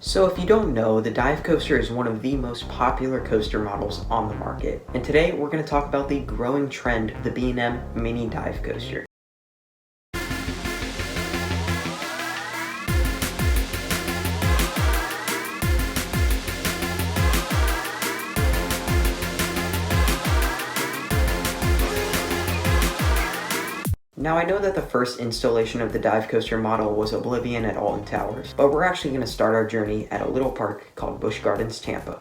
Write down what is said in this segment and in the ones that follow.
So if you don't know, the dive coaster is one of the most popular coaster models on the market. And today we're going to talk about the growing trend of the B&M Mini Dive Coaster. Now I know that the first installation of the dive coaster model was Oblivion at Alton Towers, but we're actually going to start our journey at a little park called Busch Gardens, Tampa.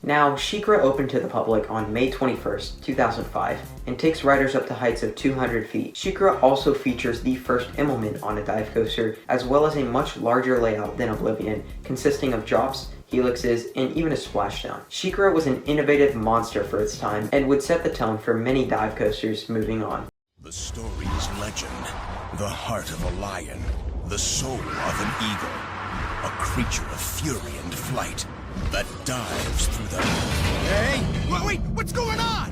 Now, SheiKra opened to the public on May 21st, 2005, and takes riders up to heights of 200 feet. SheiKra also features the first Immelman on a dive coaster, as well as a much larger layout than Oblivion, consisting of drops, helixes, and even a splashdown. SheiKra was an innovative monster for its time, and would set the tone for many dive coasters moving on. The story's legend, the heart of a lion, the soul of an eagle, a creature of fury and flight that dives through the... Hey! Wait! What's going on?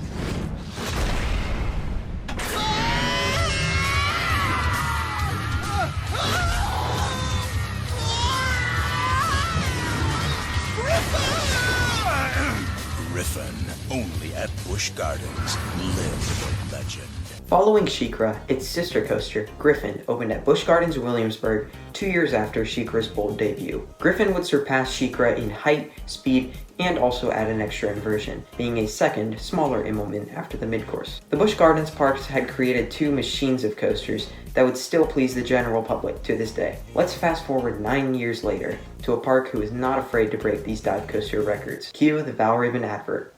Griffin, only at Busch Gardens. Live the legend. Following SheiKra, its sister coaster, Griffin, opened at Busch Gardens, Williamsburg 2 years after SheiKra's bold debut. Griffin would surpass SheiKra in height, speed, and also add an extra inversion, being a second, smaller Immelman after the midcourse. The Busch Gardens parks had created two machines of coasters that would still please the general public to this day. Let's fast forward 9 years later to a park who is not afraid to break these dive coaster records. Cue the Valravn advert.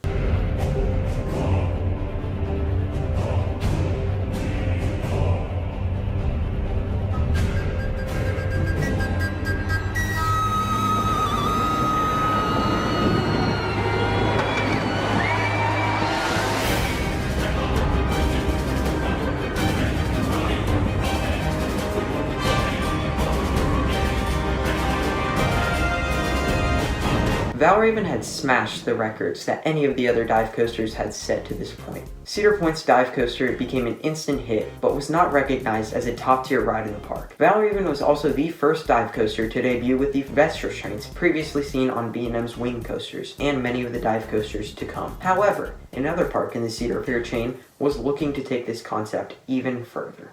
Valravn had smashed the records that any of the other dive coasters had set to this point. Cedar Point's dive coaster became an instant hit, but was not recognized as a top-tier ride in the park. Valravn was also the first dive coaster to debut with the vest restraints previously seen on B&M's wing coasters, and many of the dive coasters to come. However, another park in the Cedar Fair chain was looking to take this concept even further.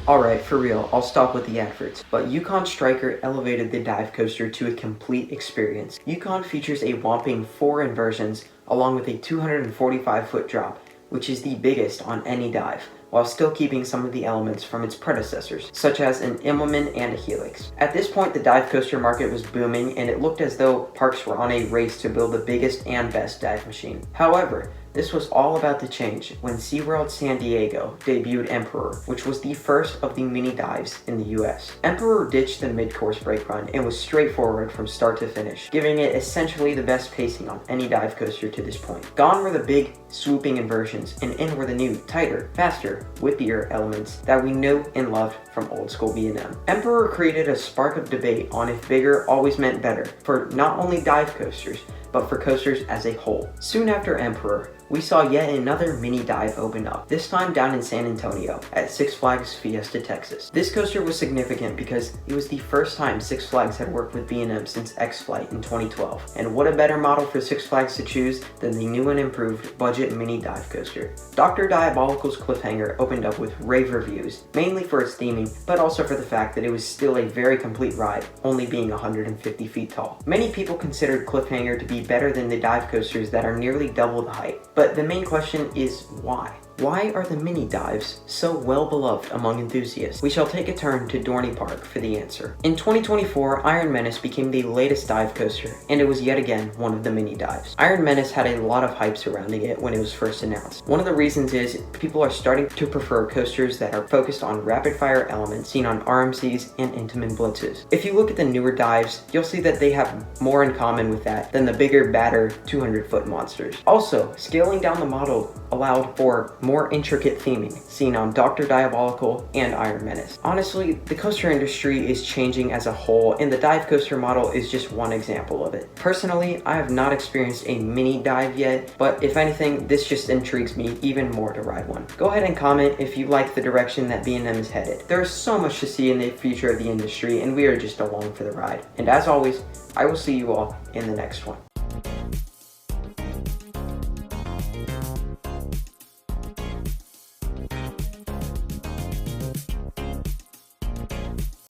Alright, for real, I'll stop with the adverts, but Yukon Striker elevated the dive coaster to a complete experience. Yukon features a whopping 4 inversions, along with a 245-foot drop, which is the biggest on any dive, while still keeping some of the elements from its predecessors, such as an Immelman and a helix. At this point, the dive coaster market was booming, and it looked as though parks were on a race to build the biggest and best dive machine. However, This was all about to change when Seaworld San Diego debuted Emperor, which was the first of the mini dives in the US. Emperor ditched the mid-course brake run and was straightforward from start to finish, giving it essentially the best pacing on any dive coaster to this point. Gone were the big, swooping inversions, and in were the new, tighter, faster, whippier elements that we knew and loved from old school B&M. Emperor created a spark of debate on if bigger always meant better for not only dive coasters, but for coasters as a whole. Soon after Emperor, we saw yet another mini dive open up, this time down in San Antonio at Six Flags Fiesta, Texas. This coaster was significant because it was the first time Six Flags had worked with B&M since X-Flight in 2012. And what a better model for Six Flags to choose than the new and improved budget mini dive coaster. Dr. Diabolical's Cliffhanger opened up with rave reviews, mainly for its theming, but also for the fact that it was still a very complete ride, only being 150 feet tall. Many people considered Cliffhanger to be better than the dive coasters that are nearly double the height. But the main question is why? Why are the mini dives so well beloved among enthusiasts? We shall take a turn to Dorney Park for the answer. In 2024, Iron Menace became the latest dive coaster, and it was yet again one of the mini dives. Iron Menace had a lot of hype surrounding it when it was first announced. One of the reasons is people are starting to prefer coasters that are focused on rapid fire elements seen on RMCs and Intamin Blitzes. If you look at the newer dives, you'll see that they have more in common with that than the bigger, badder 200-foot monsters. Also, scaling down the model allowed for more intricate theming seen on Dr. Diabolical and Iron Menace. Honestly, the coaster industry is changing as a whole, and the dive coaster model is just one example of it. Personally, I have not experienced a mini dive yet, but if anything, this just intrigues me even more to ride one. Go ahead and comment if you like the direction that B&M is headed. There is so much to see in the future of the industry, and we are just along for the ride. And as always, I will see you all in the next one.